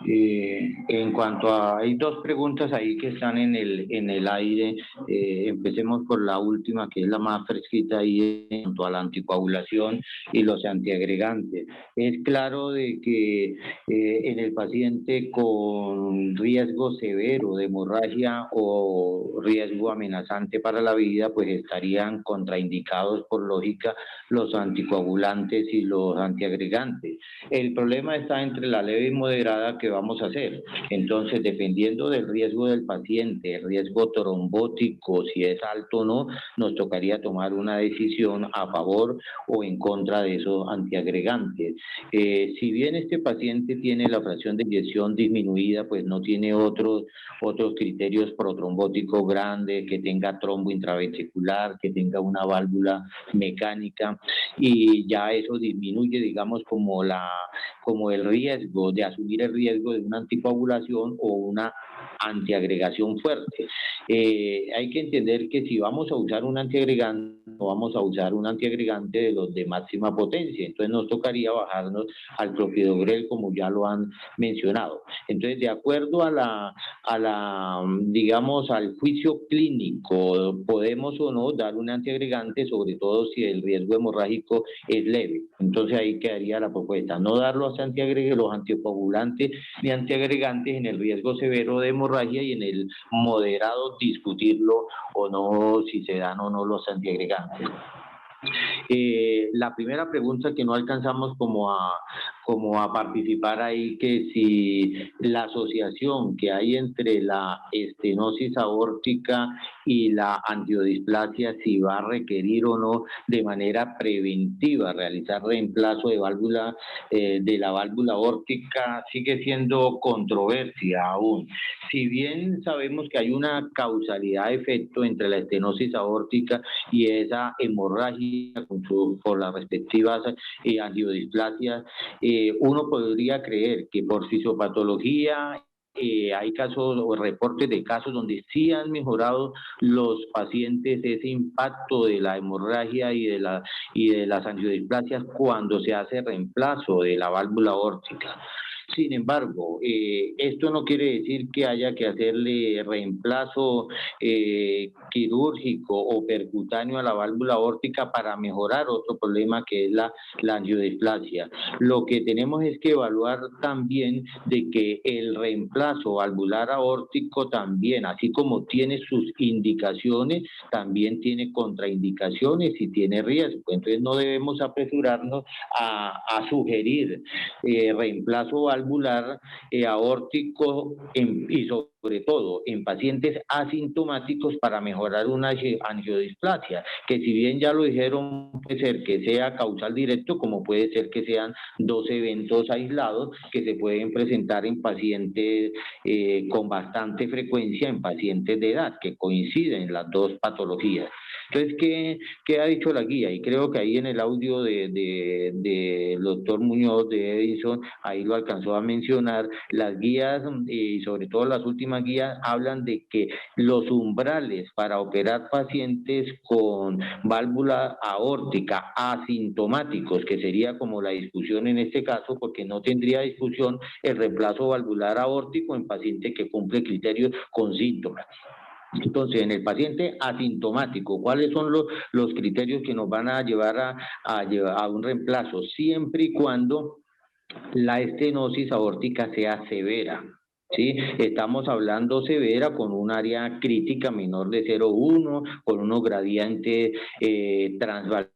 En cuanto a, hay dos preguntas ahí que están en el aire. Empecemos por la última, que es la más fresquita ahí en cuanto a la anticoagulación y los antiagregantes. Es claro de que en el paciente con riesgo severo de hemorragia o riesgo amenazante para la vida, pues estarían contraindicados por lógica los anticoagulantes y los antiagregantes. El problema está entre la leve y moderada que vamos a hacer. Entonces, dependiendo del riesgo del paciente, el riesgo trombótico, si es alto o no, nos tocaría tomar una decisión a favor o en contra de esos antiagregantes. Si bien este paciente tiene la fracción de eyección disminuida, pues no tiene otros criterios protrombóticos grandes, que tenga trombo intraventricular, que tenga una válvula mecánica, y ya eso disminuye, digamos, como el riesgo de asumir el riesgo de una anticoagulación o una antiagregación fuerte. Hay que entender que si vamos a usar un antiagregante, no vamos a usar un antiagregante de los de máxima potencia, entonces nos tocaría bajarnos al clopidogrel, como ya lo han mencionado. Entonces, de acuerdo digamos, al juicio clínico, podemos o no dar un antiagregante, sobre todo si el riesgo hemorrágico es leve. Entonces ahí quedaría la propuesta, no dar los anticoagulantes ni antiagregantes en el riesgo severo de hemorragia, y en el moderado discutirlo o no, si se dan o no los antiagregantes. La primera pregunta que no alcanzamos como a participar ahí, que si la asociación que hay entre la estenosis aórtica y la angiodisplasia, si va a requerir o no de manera preventiva realizar reemplazo de válvula, de la válvula aórtica, sigue siendo controversia aún. Si bien sabemos que hay una causalidad de efecto entre la estenosis aórtica y esa hemorragia por las respectivas angiodisplasias, uno podría creer que por fisiopatología hay casos o reportes de casos donde sí han mejorado los pacientes ese impacto de la hemorragia y de las angiodisplasias cuando se hace reemplazo de la válvula aórtica. Sin embargo, esto no quiere decir que haya que hacerle reemplazo quirúrgico o percutáneo a la válvula aórtica para mejorar otro problema, que es la angiodisplasia. Lo que tenemos es que evaluar también de que el reemplazo valvular aórtico también, así como tiene sus indicaciones, también tiene contraindicaciones y tiene riesgo. Entonces no debemos apresurarnos a sugerir reemplazo valvular aórtico y sobre todo en pacientes asintomáticos para mejorar una angiodisplasia, que si bien ya lo dijeron, puede ser que sea causal directo, como puede ser que sean dos eventos aislados que se pueden presentar en pacientes con bastante frecuencia, en pacientes de edad, que coinciden las dos patologías. Entonces, ¿qué ha dicho la guía? Y creo que ahí en el audio del doctor Muñoz de Edison, ahí lo alcanzó a mencionar, las guías y sobre todo las últimas guías hablan de que los umbrales para operar pacientes con válvula aórtica asintomáticos, que sería como la discusión en este caso, porque no tendría discusión el reemplazo valvular aórtico en paciente que cumple criterios con síntomas. Entonces, en el paciente asintomático, ¿cuáles son los criterios que nos van a llevar a un reemplazo? Siempre y cuando la estenosis aórtica sea severa. ¿Sí? Estamos hablando severa con un área crítica menor de 0,1, con unos gradientes transvalvulares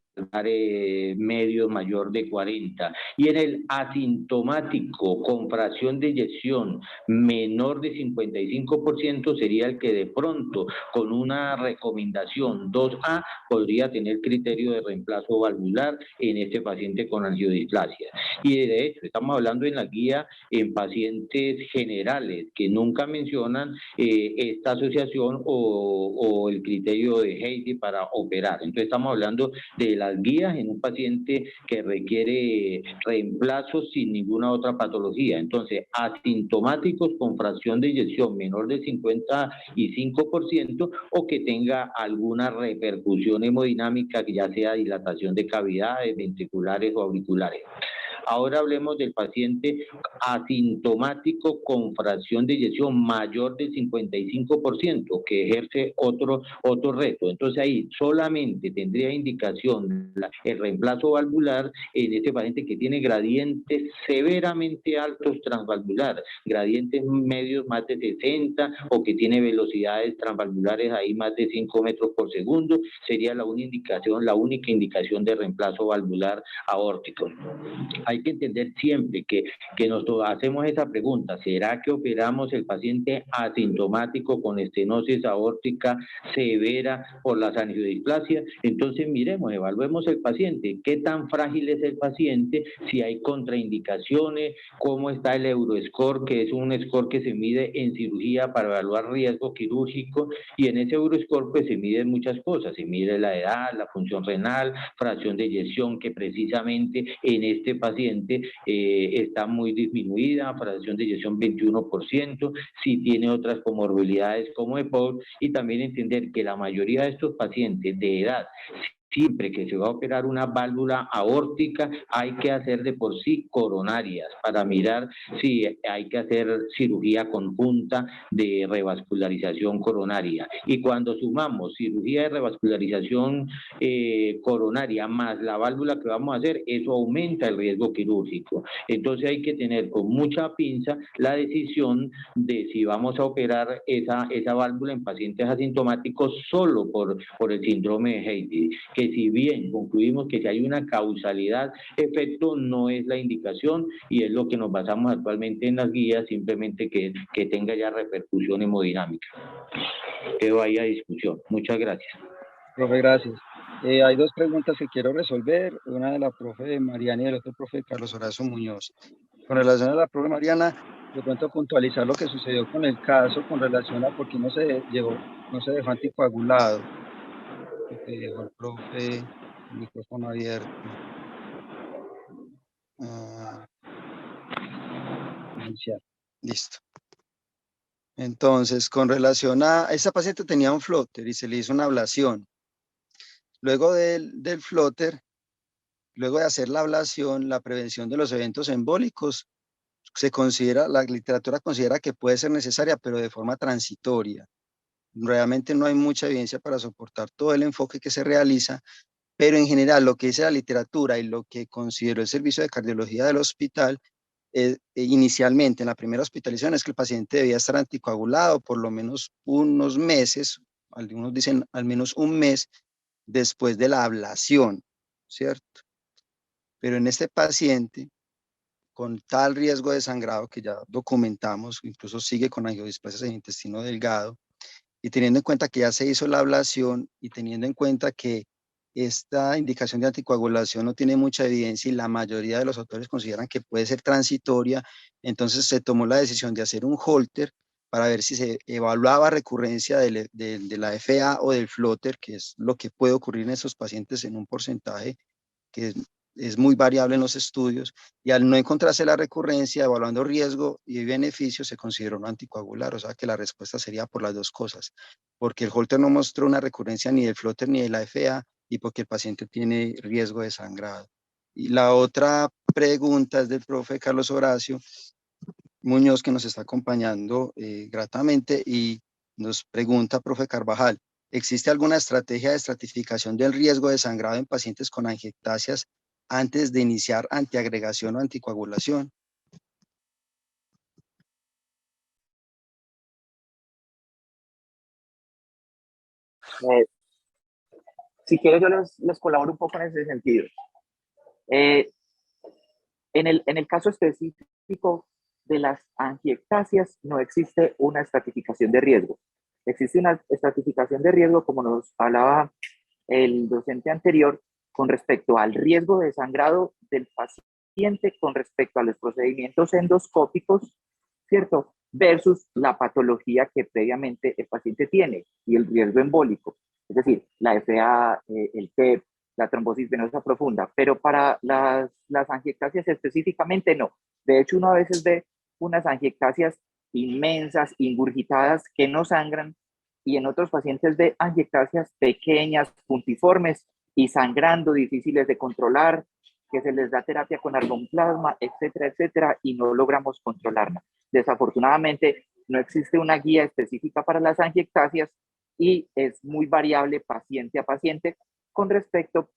medios mayor de 40, y en el asintomático con fracción de eyección menor de 55% sería el que de pronto con una recomendación 2A podría tener criterio de reemplazo valvular en este paciente con angiodisplasia. Y de hecho estamos hablando en la guía en pacientes generales que nunca mencionan esta asociación o el criterio de Heidi para operar. Entonces estamos hablando de las guías en un paciente que requiere reemplazo sin ninguna otra patología. Entonces, asintomáticos con fracción de eyección menor del 55% o que tenga alguna repercusión hemodinámica, que ya sea dilatación de cavidades ventriculares o auriculares. Ahora hablemos del paciente asintomático con fracción de eyección mayor del 55%, que ejerce otro reto. Entonces ahí solamente tendría indicación el reemplazo valvular en este paciente que tiene gradientes severamente altos transvalvular, gradientes medios más de 60 o que tiene velocidades transvalvulares ahí más de 5 metros por segundo, sería la única indicación de reemplazo valvular aórtico. Hay que entender siempre que nos hacemos esa pregunta: ¿será que operamos el paciente asintomático con estenosis aórtica severa por las angiodisplasias? Entonces miremos, evaluemos el paciente, qué tan frágil es el paciente, si hay contraindicaciones, cómo está el Euroscore, que es un score que se mide en cirugía para evaluar riesgo quirúrgico, y en ese Euroscore pues se miden muchas cosas, se mide la edad, la función renal, fracción de eyección, que precisamente en este paciente está muy disminuida, fracción de eyección 21%, si tiene otras comorbilidades como EPOC, y también entender que la mayoría de estos pacientes de edad, siempre que se va a operar una válvula aórtica, hay que hacer de por sí coronarias para mirar si hay que hacer cirugía conjunta de revascularización coronaria. Y cuando sumamos cirugía de revascularización coronaria más la válvula que vamos a hacer, eso aumenta el riesgo quirúrgico. Entonces hay que tener con mucha pinza la decisión de si vamos a operar esa válvula en pacientes asintomáticos solo por el síndrome de Heidi, que si bien concluimos que si hay una causalidad, efecto no es la indicación, y es lo que nos basamos actualmente en las guías, simplemente que tenga ya repercusión hemodinámica. Quedo ahí a discusión. Muchas gracias. Profe, gracias. Hay dos preguntas que quiero resolver, una de la profe Mariana y el otro profe Carlos Horacio Muñoz. Con relación a la profe Mariana, de pronto puntualizar lo que sucedió con el caso con relación a por qué no se dejó anticoagulado. Porque dejó el profe el micrófono abierto. Iniciar. Listo. Entonces, con relación a esa paciente tenía un floater y se le hizo una ablación. Luego del floater, luego de hacer la ablación, la prevención de los eventos embólicos, la literatura considera que puede ser necesaria, pero de forma transitoria. Realmente no hay mucha evidencia para soportar todo el enfoque que se realiza, pero en general lo que dice la literatura y lo que consideró el servicio de cardiología del hospital, inicialmente en la primera hospitalización, es que el paciente debía estar anticoagulado por lo menos unos meses, algunos dicen al menos un mes después de la ablación, ¿cierto? Pero en este paciente, con tal riesgo de sangrado que ya documentamos, incluso sigue con angiodisplasias en intestino delgado, y teniendo en cuenta que ya se hizo la ablación y teniendo en cuenta que esta indicación de anticoagulación no tiene mucha evidencia y la mayoría de los autores consideran que puede ser transitoria, entonces se tomó la decisión de hacer un holter para ver si se evaluaba recurrencia de la FA o del floater, que es lo que puede ocurrir en estos pacientes en un porcentaje que es muy variable en los estudios, y al no encontrarse la recurrencia, evaluando riesgo y beneficio, se consideró no anticoagular, o sea que la respuesta sería por las dos cosas, porque el holter no mostró una recurrencia ni del floater ni de la FA, y porque el paciente tiene riesgo de sangrado. Y la otra pregunta es del profe Carlos Horacio Muñoz, que nos está acompañando gratamente, y nos pregunta, profe Carvajal, ¿existe alguna estrategia de estratificación del riesgo de sangrado en pacientes con angiectasias antes de iniciar antiagregación o anticoagulación? Si quiero, yo les colaboro un poco en ese sentido. Eh, en el caso específico de las angiectasias, no existe una estratificación de riesgo. Existe una estratificación de riesgo, como nos hablaba el docente anterior, con respecto al riesgo de sangrado del paciente, con respecto a los procedimientos endoscópicos, ¿cierto? Versus la patología que previamente el paciente tiene y el riesgo embólico, es decir, la FA, el TEP, la trombosis venosa profunda, pero para las angiectasias específicamente no. De hecho, uno a veces ve unas angiectasias inmensas, ingurgitadas, que no sangran, y en otros pacientes ve angiectasias pequeñas, puntiformes y sangrando, difíciles de controlar, que se les da terapia con argoplasma, etcétera, etcétera, y no logramos controlarla. Desafortunadamente, no existe una guía específica para las angiectasias y es muy variable paciente a paciente con respecto,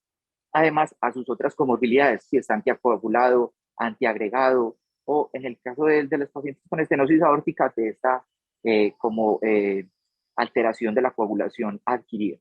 además, a sus otras comorbilidades, si está anticoagulado, antiagregado, o en el caso de los pacientes con estenosis aórtica, de esta alteración de la coagulación adquirida.